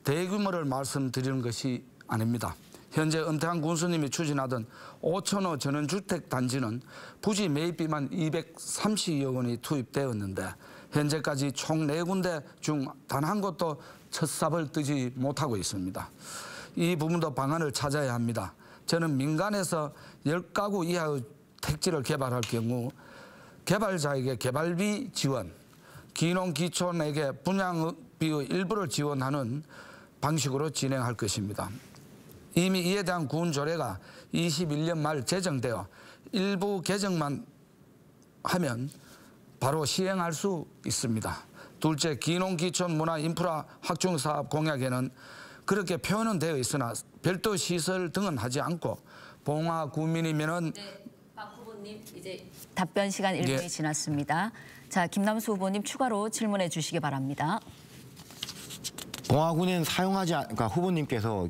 대규모를 말씀드리는 것이 아닙니다. 현재 은퇴한 군수님이 추진하던 5,000호 전원주택 단지는 부지 매입비만 230여 원이 투입되었는데 현재까지 총 4군데 중 단 한 곳도 첫 삽을 뜨지 못하고 있습니다. 이 부분도 방안을 찾아야 합니다. 저는 민간에서 10가구 이하의 택지를 개발할 경우 개발자에게 개발비 지원, 기농기촌에게 분양비의 일부를 지원하는 방식으로 진행할 것입니다. 이미 이에 대한 군조례가 21년 말 제정되어 일부 개정만 하면 바로 시행할 수 있습니다. 둘째, 기농기촌 문화 인프라 확충 사업 공약에는 그렇게 표현은 되어 있으나 별도 시설 등은 하지 않고 봉화 구민이면은 후보님 이제 답변 시간 1분이 예. 지났습니다. 자, 김남수 후보님 추가로 질문해 주시기 바랍니다. 봉화군엔 그러니까 후보님께서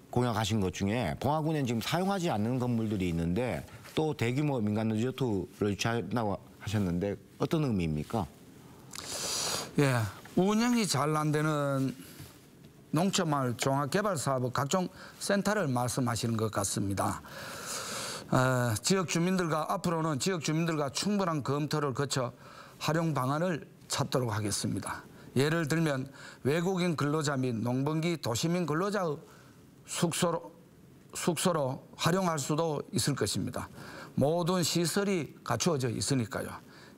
공약하신 것 중에 봉화군엔 지금 사용하지 않는 건물들이 있는데 또 대규모 민간 리조트를 유치한다고 하셨는데 어떤 의미입니까? 예, 운영이 잘 안 되는 농촌마을 종합개발사업 각종 센터를 말씀하시는 것 같습니다. 앞으로는 지역 주민들과 충분한 검토를 거쳐 활용 방안을 찾도록 하겠습니다. 예를 들면 외국인 근로자 및 농번기 도시민 근로자의 숙소로 활용할 수도 있을 것입니다. 모든 시설이 갖추어져 있으니까요.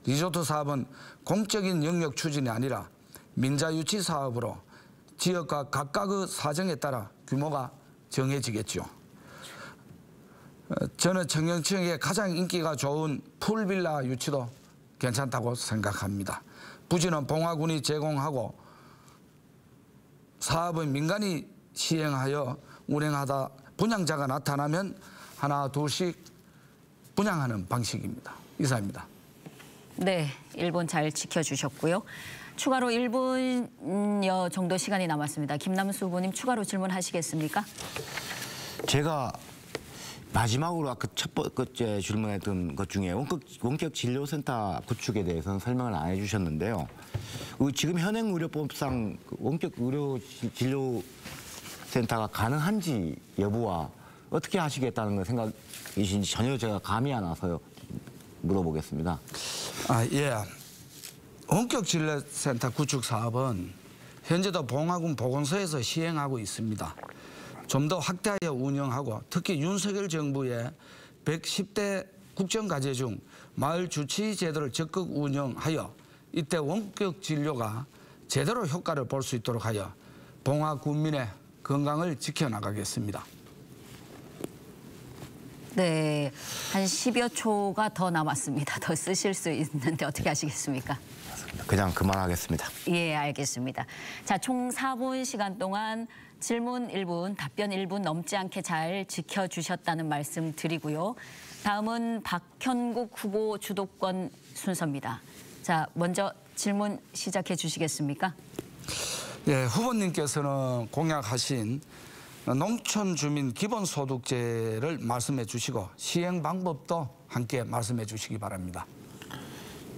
리조트 사업은 공적인 영역 추진이 아니라 민자 유치 사업으로 지역과 각각의 사정에 따라 규모가 정해지겠죠. 저는 청년층에게 가장 인기가 좋은 풀빌라 유치도 괜찮다고 생각합니다. 부지는 봉화군이 제공하고 사업은 민간이 시행하여 운행하다 분양자가 나타나면 하나 둘씩 분양하는 방식입니다. 이상입니다. 네, 1분 잘 지켜주셨고요. 추가로 1분여 정도 시간이 남았습니다. 김남수 후보님 추가로 질문하시겠습니까? 제가 마지막으로 아까 첫 번째 질문했던 것 중에 원격 진료센터 구축에 대해서는 설명을 안 해주셨는데요. 지금 현행 의료법상 원격 의료 진료센터가 가능한지 여부와 어떻게 하시겠다는 생각이신지 전혀 제가 감이 안 와서요. 물어보겠습니다. 예. 원격 진료센터 구축 사업은 현재도 봉화군 보건소에서 시행하고 있습니다. 좀 더 확대하여 운영하고 특히 윤석열 정부의 110대 국정과제 중 마을 주치 제도를 적극 운영하여 이때 원격 진료가 제대로 효과를 볼 수 있도록 하여 봉화 군민의 건강을 지켜나가겠습니다. 네, 한 10여 초가 더 남았습니다. 더 쓰실 수 있는데 어떻게 하시겠습니까? 그냥 그만하겠습니다. 예, 알겠습니다. 자, 총 4분 시간 동안 질문 1분, 답변 1분 넘지 않게 잘 지켜주셨다는 말씀 드리고요. 다음은 박현국 후보 주도권 순서입니다. 자, 먼저 질문 시작해 주시겠습니까? 예, 후보님께서는 공약하신 농촌 주민 기본소득제를 말씀해 주시고 시행 방법도 함께 말씀해 주시기 바랍니다.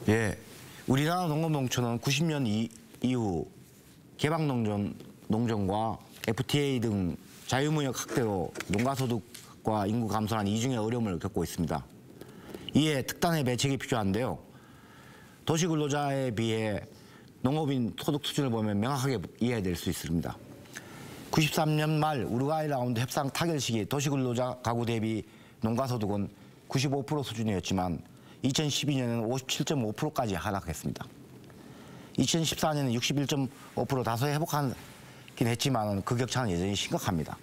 예, 우리나라 농업농촌은 90년 이후 개방농전과 FTA 등 자유무역 확대로 농가소득과 인구 감소한 이중의 어려움을 겪고 있습니다. 이에 특단의 대책이 필요한데요. 도시근로자에 비해 농업인 소득 수준을 보면 명확하게 이해될 수 있습니다. 93년 말 우루과이 라운드 협상 타결 시기 도시근로자 가구 대비 농가소득은 95% 수준이었지만 2012년에는 57.5%까지 하락했습니다. 2014년에는 61.5% 다소 회복하긴 했지만 그 격차는 여전히 심각합니다.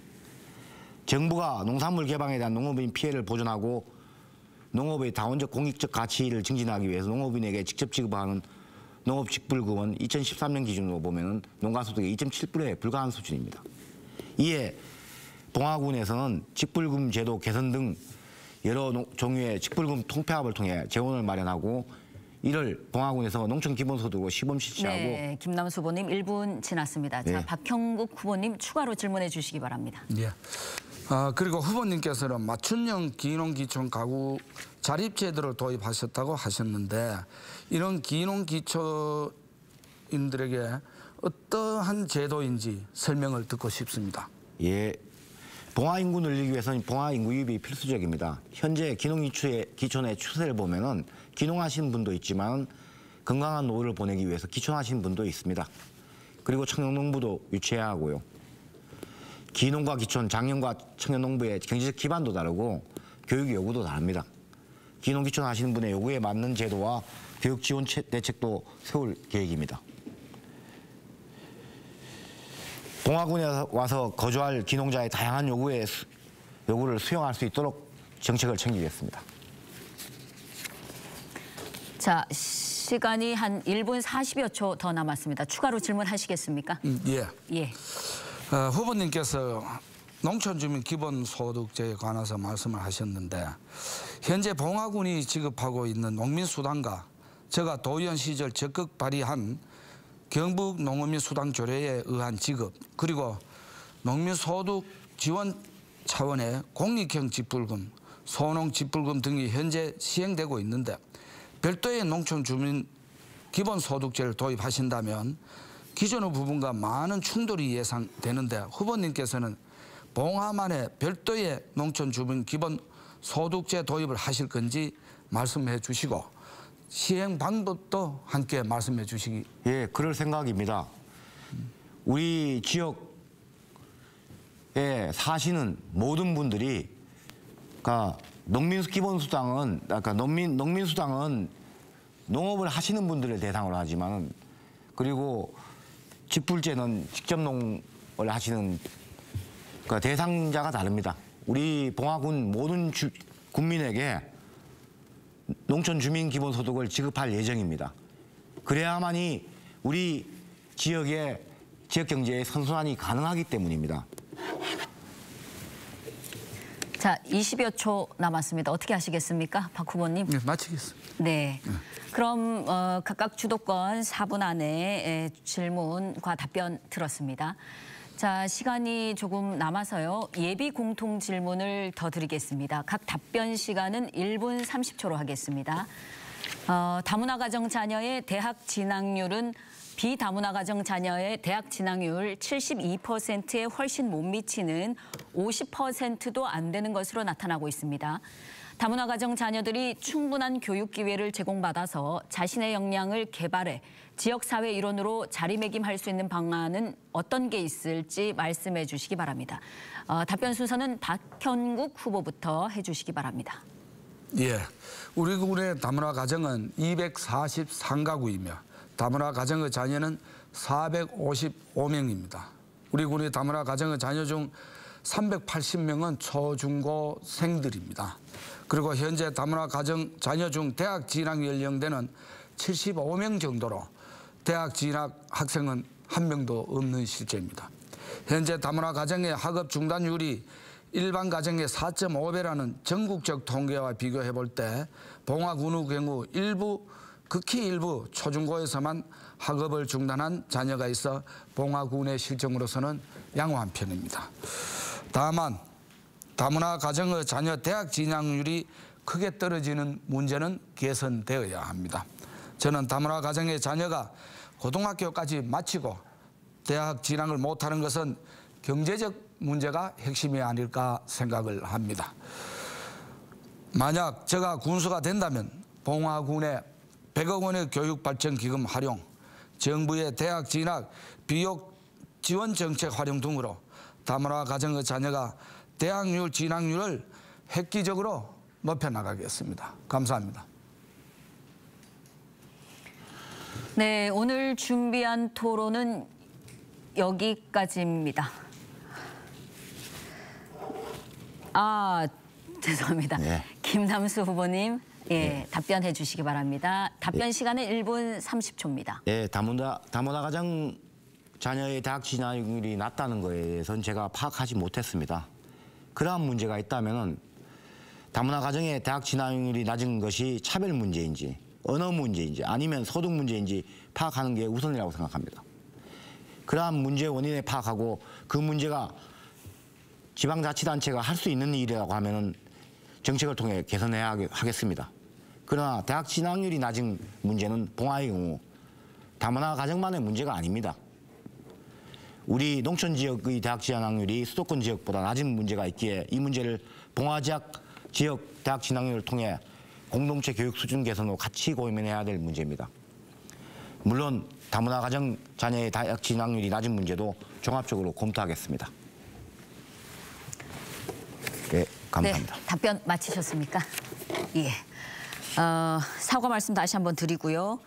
정부가 농산물 개방에 대한 농업인 피해를 보존하고 농업의 다원적 공익적 가치를 증진하기 위해서 농업인에게 직접 지급하는 농업직불금은 2013년 기준으로 보면 농가소득의 2.7%에 불과한 수준입니다. 이에 봉화군에서는 직불금 제도 개선 등 여러 종류의 직불금 통폐합을 통해 재원을 마련하고 이를 봉화군에서 농촌 기본소득으로 시범 실시하고. 네, 김남수 후보님 1분 지났습니다. 자, 네. 박형국 후보님 추가로 질문해 주시기 바랍니다. 예. 그리고 후보님께서는 맞춤형 기농기촌 가구 자립제도를 도입하셨다고 하셨는데 이런 기농기촌인들에게 어떠한 제도인지 설명을 듣고 싶습니다. 예, 봉화 인구 늘리기 위해서는 봉화 인구 유입이 필수적입니다. 현재 기촌의 추세를 보면은 기농하시는 분도 있지만 건강한 노후를 보내기 위해서 기촌하시는 분도 있습니다. 그리고 청년농부도 유치해야 하고요. 기농과 기촌, 장년과 청년농부의 경제적 기반도 다르고 교육 요구도 다릅니다. 기농, 기촌 하시는 분의 요구에 맞는 제도와 교육 지원 대책도 세울 계획입니다. 봉화군에 와서 거주할 기농자의 다양한 요구를 수용할 수 있도록 정책을 챙기겠습니다. 자, 시간이 한 1분 40여 초 더 남았습니다. 추가로 질문하시겠습니까? 예. 예. 후보님께서 농촌주민 기본소득제에 관해서 말씀을 하셨는데 현재 봉화군이 지급하고 있는 농민수당과 제가 도의원 시절 적극 발의한 경북 농어민 수당 조례에 의한 지급 그리고 농민소득 지원 차원의 공익형 직불금, 소농 직불금 등이 현재 시행되고 있는데 별도의 농촌주민 기본소득제를 도입하신다면 기존의 부분과 많은 충돌이 예상되는데 후보님께서는 봉화만의 별도의 농촌주민 기본소득제 도입을 하실 건지 말씀해 주시고 시행 방법도 함께 말씀해 주시기. 예, 그럴 생각입니다. 우리 지역에 사시는 모든 분들이 농민수당은 농민수당은 농업을 하시는 분들을 대상으로 하지만 그리고 직불제는 직접 농을 하시는 대상자가 다릅니다. 우리 봉화군 모든 국민에게 농촌 주민 기본소득을 지급할 예정입니다. 그래야만이 우리 지역의 지역 경제의 선순환이 가능하기 때문입니다. 자, 20여 초 남았습니다. 어떻게 하시겠습니까? 박 후보님. 네, 마치겠습니다. 네. 그럼 각각 주도권 4분 안에 질문과 답변 들었습니다. 자, 시간이 조금 남아서요. 예비 공통 질문을 더 드리겠습니다. 각 답변 시간은 1분 30초로 하겠습니다. 다문화 가정 자녀의 대학 진학률은 비다문화 가정 자녀의 대학 진학률 72%에 훨씬 못 미치는 50%도 안 되는 것으로 나타나고 있습니다. 다문화 가정 자녀들이 충분한 교육 기회를 제공받아서 자신의 역량을 개발해 지역사회 일원으로 자리매김할 수 있는 방안은 어떤 게 있을지 말씀해 주시기 바랍니다. 답변 순서는 박현국 후보부터 해주시기 바랍니다. 예, 우리 군의 다문화 가정은 243가구이며 다문화 가정의 자녀는 455명입니다. 우리 군의 다문화 가정의 자녀 중 380명은 초중고생들입니다. 그리고 현재 다문화 가정 자녀 중 대학 진학 연령대는 75명 정도로 대학 진학 학생은 한 명도 없는 실제입니다. 현재 다문화 가정의 학업 중단율이 일반 가정의 4.5배라는 전국적 통계와 비교해 볼 때 봉화군의 경우 극히 일부 초중고에서만 학업을 중단한 자녀가 있어 봉화군의 실정으로서는 양호한 편입니다. 다만 다문화 가정의 자녀 대학 진학률이 크게 떨어지는 문제는 개선되어야 합니다. 저는 다문화 가정의 자녀가 고등학교까지 마치고 대학 진학을 못하는 것은 경제적 문제가 핵심이 아닐까 생각을 합니다. 만약 제가 군수가 된다면 봉화군의 100억 원의 교육발전기금 활용, 정부의 대학 진학 비용 지원 정책 활용 등으로 다문화 가정의 자녀가 대학률 진학률을 획기적으로 높여나가겠습니다. 감사합니다. 네, 오늘 준비한 토론은 여기까지입니다. 죄송합니다. 네. 김남수 후보님, 답변해 주시기 바랍니다. 답변 시간은 1분 30초입니다. 예, 다문화 가정 자녀의 대학 진학률이 낮다는 거에 대해서는 제가 파악하지 못했습니다. 그러한 문제가 있다면 다문화 가정의 대학 진학률이 낮은 것이 차별 문제인지 언어 문제인지 아니면 소득 문제인지 파악하는 게 우선이라고 생각합니다. 그러한 문제의 원인을 파악하고 그 문제가 지방자치단체가 할 수 있는 일이라고 하면 정책을 통해 개선해야 하겠습니다. 그러나 대학 진학률이 낮은 문제는 봉화의 경우 다문화 가정만의 문제가 아닙니다. 우리 농촌 지역의 대학 진학률이 수도권 지역보다 낮은 문제가 있기에 이 문제를 봉화 지역 대학 진학률을 통해 공동체 교육 수준 개선으로 같이 고민해야 될 문제입니다. 물론 다문화 가정 자녀의 대학 진학률이 낮은 문제도 종합적으로 검토하겠습니다. 네, 감사합니다. 네, 답변 마치셨습니까? 예. 사과 말씀 다시 한번 드리고요.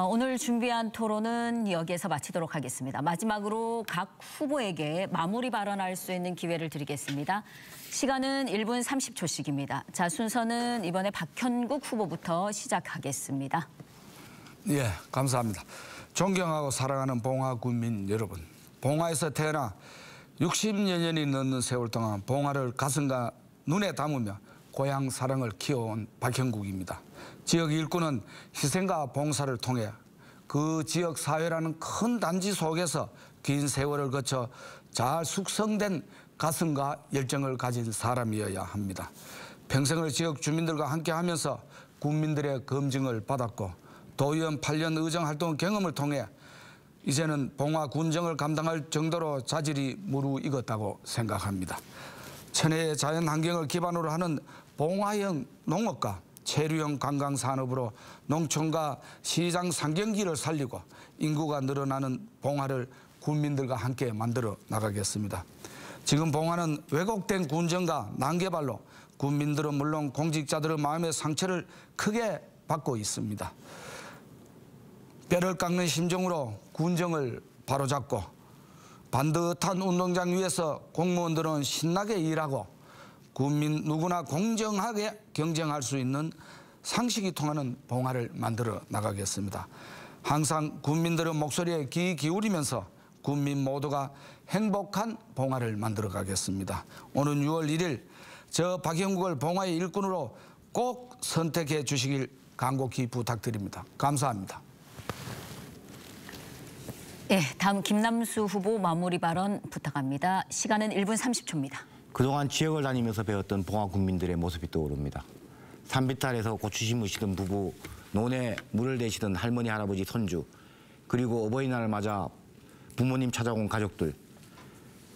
오늘 준비한 토론은 여기에서 마치도록 하겠습니다. 마지막으로 각 후보에게 마무리 발언할 수 있는 기회를 드리겠습니다. 시간은 1분 30초씩입니다. 자, 순서는 이번에 박현국 후보부터 시작하겠습니다. 예, 감사합니다. 존경하고 사랑하는 봉화 군민 여러분, 봉화에서 태어나 60여 년이 넘는 세월 동안 봉화를 가슴과 눈에 담으며 고향 사랑을 키워온 박형국입니다. 지역 일꾼은 희생과 봉사를 통해 그 지역 사회라는 큰 단지 속에서 긴 세월을 거쳐 잘 숙성된 가슴과 열정을 가진 사람이어야 합니다. 평생을 지역 주민들과 함께하면서 국민들의 검증을 받았고 도의원 8년 의정 활동 경험을 통해 이제는 봉화 군정을 감당할 정도로 자질이 무르익었다고 생각합니다. 천혜의 자연 환경을 기반으로 하는 봉화형 농업과 체류형 관광 산업으로 농촌과 시장 상경기를 살리고 인구가 늘어나는 봉화를 군민들과 함께 만들어 나가겠습니다. 지금 봉화는 왜곡된 군정과 난개발로 군민들은 물론 공직자들의 마음의 상처를 크게 받고 있습니다. 뼈를 깎는 심정으로 군정을 바로잡고 반듯한 운동장 위에서 공무원들은 신나게 일하고 국민 누구나 공정하게 경쟁할 수 있는 상식이 통하는 봉화를 만들어 나가겠습니다. 항상 국민들의 목소리에 귀 기울이면서 국민 모두가 행복한 봉화를 만들어 가겠습니다. 오는 6월 1일 저 박형국을 봉화의 일꾼으로 꼭 선택해 주시길 간곡히 부탁드립니다. 감사합니다. 네, 다음 김남수 후보 마무리 발언 부탁합니다. 시간은 1분 30초입니다. 그동안 지역을 다니면서 배웠던 봉화 국민들의 모습이 떠오릅니다. 산비탈에서 고추 심으시던 부부, 논에 물을 대시던 할머니, 할아버지, 손주, 그리고 어버이날을 맞아 부모님 찾아온 가족들,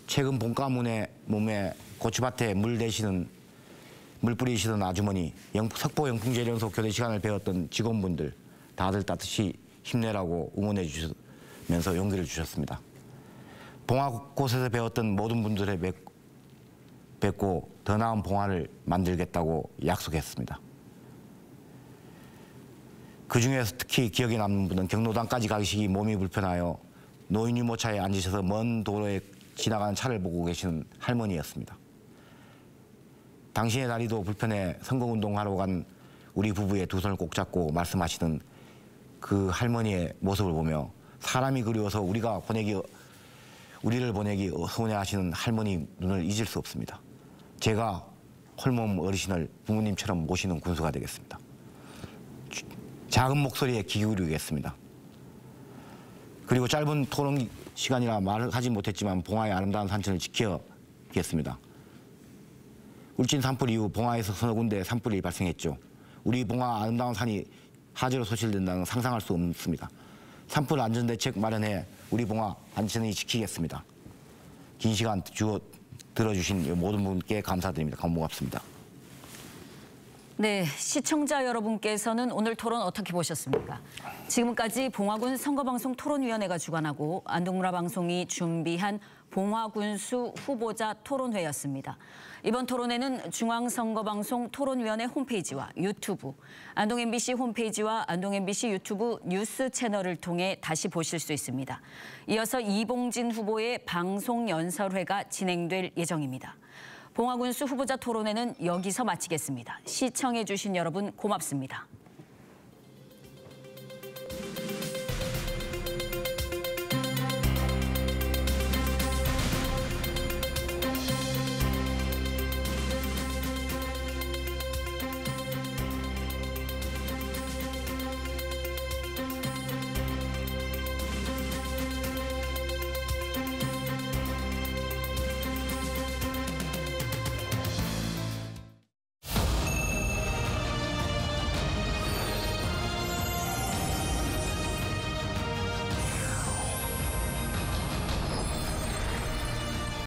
최근 봄 가문의 몸에 고추밭에 물 뿌리시던 아주머니, 석포 영풍재련소 교대 시간을 배웠던 직원분들, 다들 따뜻이 힘내라고 응원해 주시면서 용기를 주셨습니다. 봉화 곳곳에서 배웠던 모든 분들의 뵙고 더 나은 봉화를 만들겠다고 약속했습니다. 그중에서 특히 기억에 남는 분은 경로당까지 가시기 몸이 불편하여 노인 유모차에 앉으셔서 먼 도로에 지나가는 차를 보고 계시는 할머니였습니다. 당신의 다리도 불편해 선거운동하러 간 우리 부부의 두 손을 꼭 잡고 말씀하시던 그 할머니의 모습을 보며 사람이 그리워서 우리를 보내기 서운해하시는 할머니 눈을 잊을 수 없습니다. 제가 홀몸 어르신을 부모님처럼 모시는 군수가 되겠습니다. 작은 목소리에 귀 기울이겠습니다. 그리고 짧은 토론 시간이라 말을 하지 못했지만 봉화의 아름다운 산천을 지키겠습니다. 울진 산불 이후 봉화에서 서너 군데 산불이 발생했죠. 우리 봉화 아름다운 산이 화재로 소실된다는 상상할 수 없습니다. 산불 안전대책 마련해 우리 봉화 안전히 지키겠습니다. 긴 시간 들어주신 모든 분께 감사드립니다. 고맙습니다. 네, 시청자 여러분께서는 오늘 토론 어떻게 보셨습니까? 지금까지 봉화군 선거방송 토론위원회가 주관하고 안동문화 방송이 준비한 봉화군수 후보자 토론회였습니다. 이번 토론회는 중앙선거방송 토론위원회 홈페이지와 유튜브, 안동 MBC 홈페이지와 안동 MBC 유튜브 뉴스 채널을 통해 다시 보실 수 있습니다. 이어서 이봉진 후보의 방송 연설회가 진행될 예정입니다. 봉화군수 후보자 토론회는 여기서 마치겠습니다. 시청해 주신 여러분 고맙습니다.